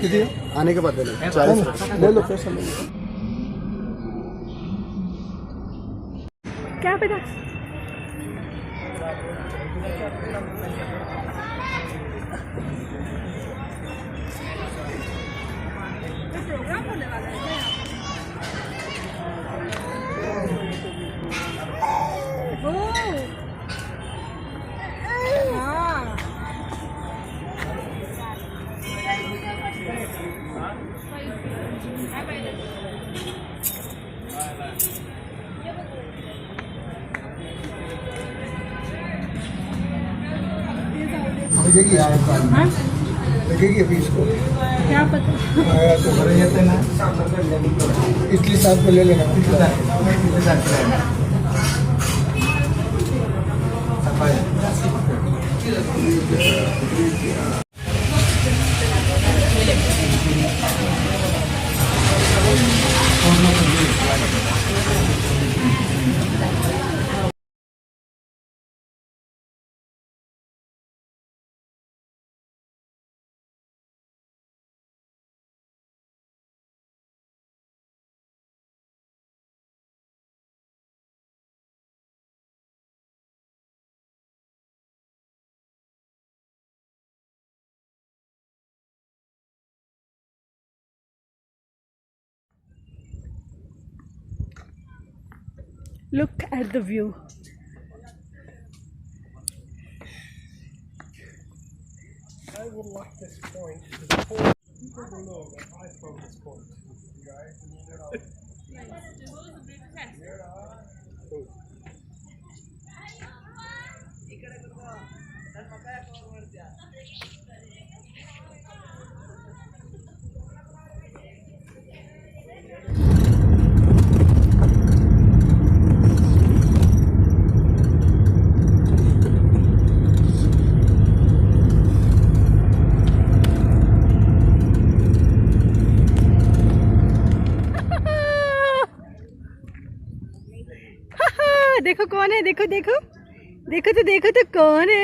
किती आने के बाद ले लो पैसा ले लो। क्या पता प्रोग्राम होने वाला है लगेगी अभी इसको क्या पता तो भरे जाते ना इडली साथ में ले लेना Look at the view. I would like this point to the point. People will know that I found this point. Guys, देखो कौन है, देखो देखो देखो तो कौन है।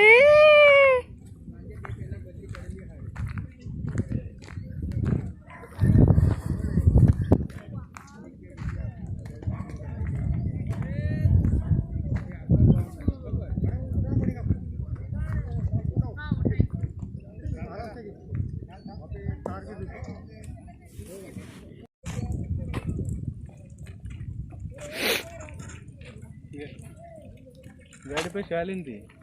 गाड़ी पे शालिन थी।